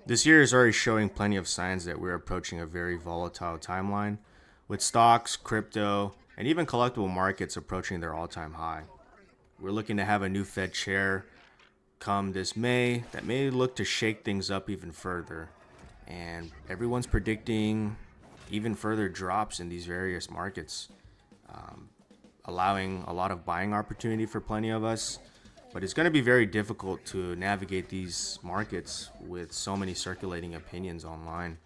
This year is already showing plenty of signs that we're approaching a very volatile timeline, with stocks, crypto, and even collectible markets approaching their all time high. We're looking to have a new Fed chair come this May that may look to shake things up even further. And everyone's predicting even further drops in these various markets, allowing a lot of buying opportunity for plenty of us. But it's going to be very difficult to navigate these markets with so many circulating opinions online.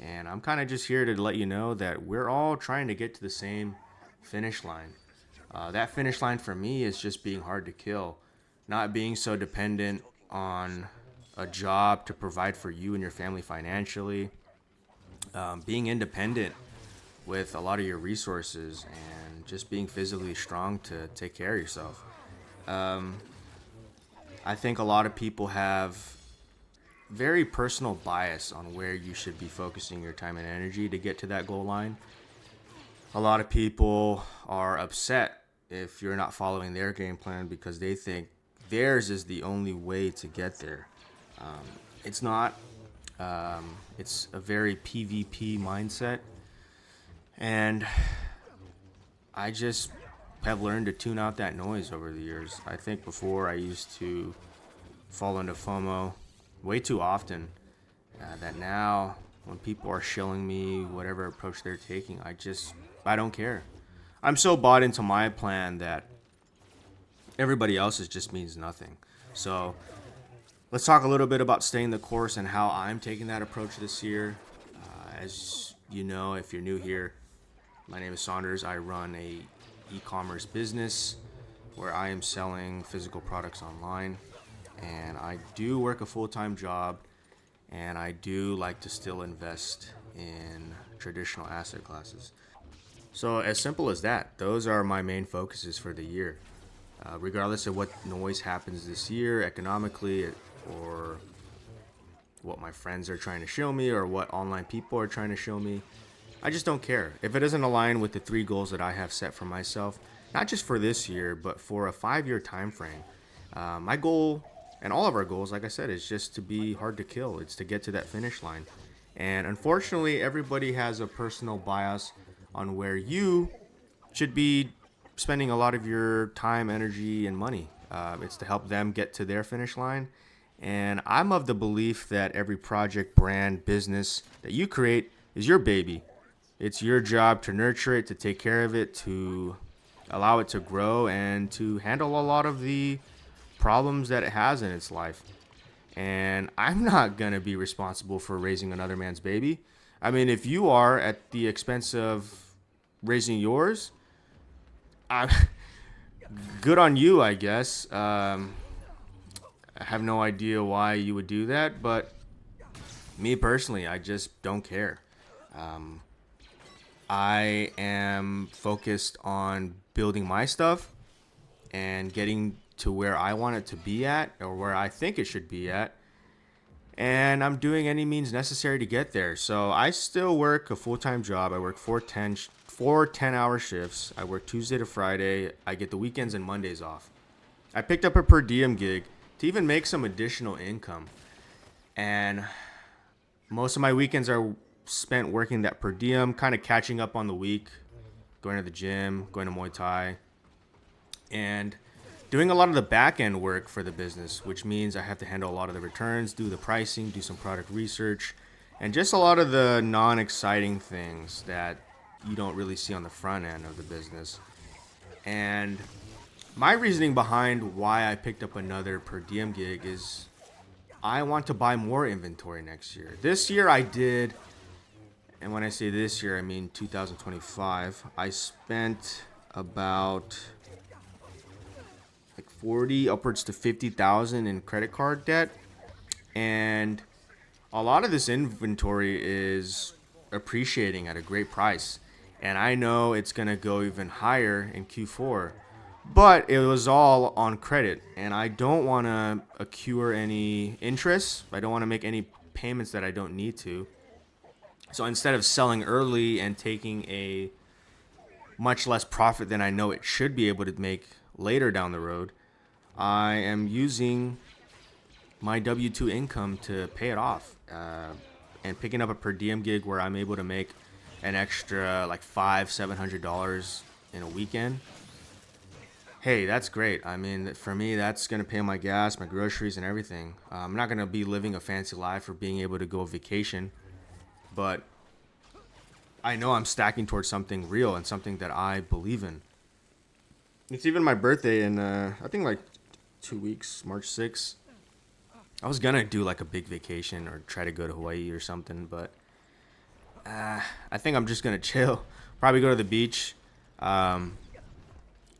And I'm kind of just here to let you know that we're all trying to get to the same finish line. That finish line for me is just being hard to kill, not being so dependent on a job to provide for you and your family financially, being independent with a lot of your resources, and just being physically strong to take care of yourself. I think a lot of people have very personal bias on where you should be focusing your time and energy to get to that goal line. A lot of people are upset if you're not following their game plan because they think theirs is the only way to get there. It's not. It's a very PvP mindset, and I just have learned to tune out that noise over the years. I think before I used to fall into FOMO way too often. That now, when people are shilling me whatever approach they're taking, I don't care. I'm so bought into my plan that everybody else's just means nothing. So let's talk a little bit about staying the course and how I'm taking that approach this year. As you know, if you're new here, my name is Saunders. I run a e-commerce business where I am selling physical products online, and I do work a full-time job, and I do like to still invest in traditional asset classes. So as simple as that, those are my main focuses for the year. Regardless of what noise happens this year economically, or what my friends are trying to show me, or what online people are trying to show me, I just don't care. If it doesn't align with the three goals that I have set for myself, not just for this year, but for a 5 year time frame, my goal and all of our goals, like I said, is just to be hard to kill. It's to get to that finish line. And unfortunately, everybody has a personal bias on where you should be spending a lot of your time, energy, and money. It's to help them get to their finish line. And I'm of the belief that every project, brand, business that you create is your baby. It's your job to nurture it, to take care of it, to allow it to grow, and to handle a lot of the problems that it has in its life. And I'm not going to be responsible for raising another man's baby. I mean, if you are at the expense of raising yours, I good on you, I guess. I have no idea why you would do that, but me personally, I just don't care. Um, I am focused on building my stuff and getting to where I want it to be at, or where I think it should be at. And I'm doing any means necessary to get there. So I still work a full-time job. I work four 10-hour shifts. I work Tuesday to Friday. I get the weekends and Mondays off. I picked up a per diem gig to even make some additional income. And most of my weekends are spent working that per diem, kind of catching up on the week, going to the gym, going to Muay Thai, and doing a lot of the back end work for the business, which means I have to handle a lot of the returns, do the pricing, do some product research, and just a lot of the non exciting things that you don't really see on the front end of the business. And my reasoning behind why I picked up another per diem gig is I want to buy more inventory next year. This year I did, and when I say this year, I mean 2025. I spent about like 40 upwards to 50,000 in credit card debt, and a lot of this inventory is appreciating at a great price, and I know it's going to go even higher in Q4, but it was all on credit, and I don't want to accrue any interest. I don't want to make any payments that I don't need to. So instead of selling early and taking a much less profit than I know it should be able to make later down the road, I am using my W-2 income to pay it off. And picking up a per diem gig where I'm able to make an extra like $700 in a weekend. Hey, that's great. I mean, for me, that's going to pay my gas, my groceries, and everything. I'm not going to be living a fancy life or being able to go vacation, but I know I'm stacking towards something real and something that I believe in. It's even my birthday in, I think, like 2 weeks, March 6th. I was going to do like a big vacation or try to go to Hawaii or something, but I think I'm just going to chill. Probably go to the beach.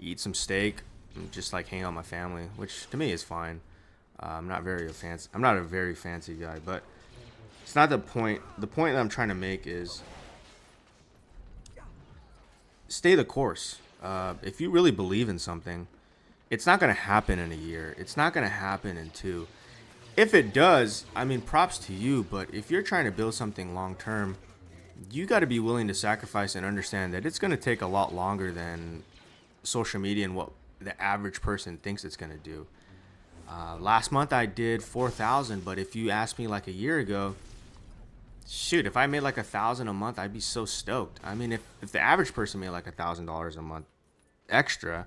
Eat some steak, and just like hang out with my family, which to me is fine. I'm not a very fancy guy, but it's not the point. The point that I'm trying to make is stay the course. If you really believe in something, it's not going to happen in a year. It's not going to happen in two. If it does, I mean, props to you. But if you're trying to build something long term, you got to be willing to sacrifice and understand that it's going to take a lot longer than social media and what the average person thinks it's going to do. Last month I did 4,000, but if you asked me like a year ago, shoot, if I made like 1,000 a month, I'd be so stoked. I mean, if the average person made like $1,000 a month extra,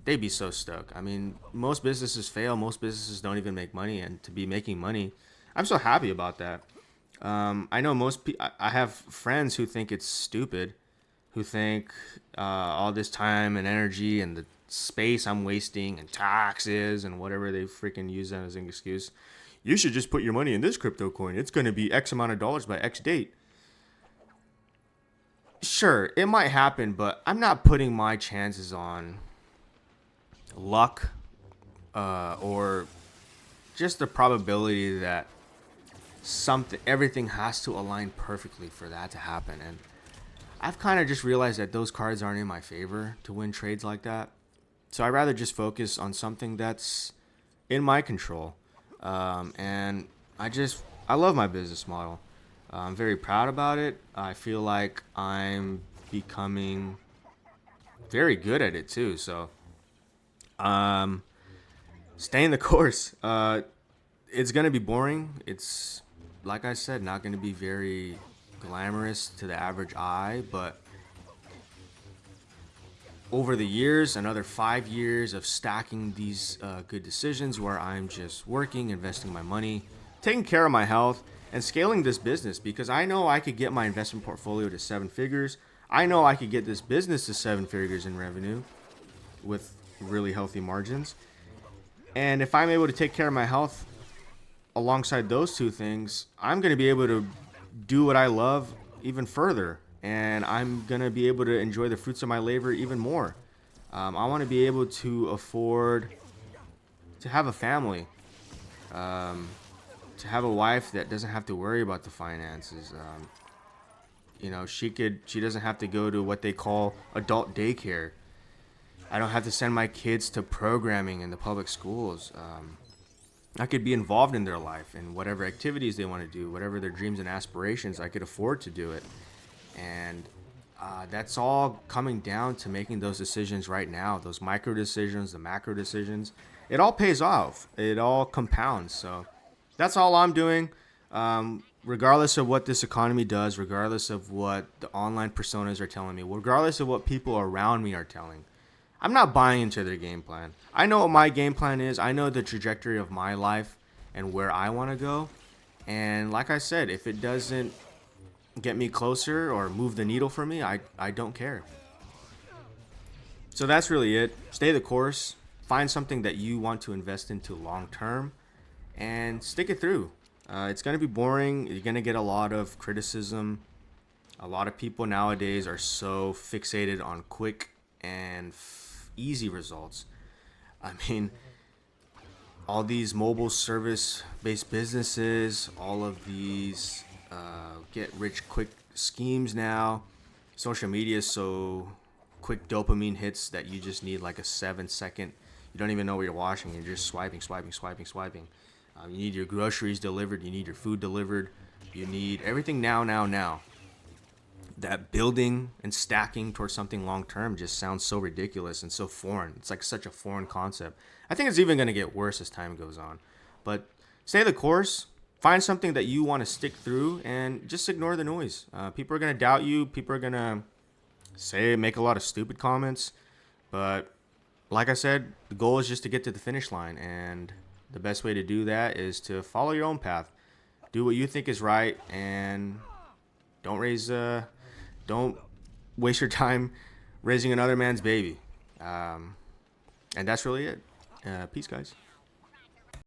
they'd be so stoked. I mean, most businesses fail. Most businesses don't even make money, and to be making money, I'm so happy about that. I know most people. I have friends who think it's stupid, who think all this time and energy and the space I'm wasting and taxes and whatever they freaking use that as an excuse. You should just put your money in this crypto coin. It's going to be X amount of dollars by X date. Sure, it might happen, but I'm not putting my chances on luck or just the probability that everything has to align perfectly for that to happen. And I've kind of just realized that those cards aren't in my favor to win trades like that. So I'd rather just focus on something that's in my control. And I love my business model. I'm very proud about it. I feel like I'm becoming very good at it too. So, staying the course. It's going to be boring. It's, like I said, not going to be very glamorous to the average eye, but over the years, another 5 years of stacking these good decisions where I'm just working, investing my money, taking care of my health, and scaling this business, because I know I could get my investment portfolio to 7 figures. I know I could get this business to 7 figures in revenue with really healthy margins. And if I'm able to take care of my health alongside those two things, I'm going to be able to do what I love even further, and I'm going to be able to enjoy the fruits of my labor even more. I want to be able to afford to have a family, to have a wife that doesn't have to worry about the finances. She doesn't have to go to what they call adult daycare. I don't have to send my kids to programming in the public schools. I could be involved in their life and whatever activities they want to do, whatever their dreams and aspirations, I could afford to do it. And that's all coming down to making those decisions right now, those micro decisions, the macro decisions. It all pays off. It all compounds. So that's all I'm doing. Regardless of what this economy does, regardless of what the online personas are telling me, regardless of what people around me are telling, I'm not buying into their game plan. I know what my game plan is. I know the trajectory of my life and where I want to go. And like I said, if it doesn't get me closer or move the needle for me, I don't care. So that's really it. Stay the course. Find something that you want to invest into long term and stick it through. It's going to be boring. You're going to get a lot of criticism. A lot of people nowadays are so fixated on quick and easy results. I mean, all these mobile service-based businesses, all of these get-rich-quick schemes now. Social media is so quick dopamine hits that you just need like a 7-second. You don't even know what you're watching. You're just swiping. You need your groceries delivered. You need your food delivered. You need everything now. That building and stacking towards something long-term just sounds so ridiculous and so foreign. It's like such a foreign concept. I think it's even going to get worse as time goes on. But stay the course. Find something that you want to stick through, and just ignore the noise. People are gonna doubt you. People are gonna make a lot of stupid comments, but like I said, the goal is just to get to the finish line, and the best way to do that is to follow your own path. Do what you think is right, and don't waste your time raising another man's baby. And that's really it. Peace, guys.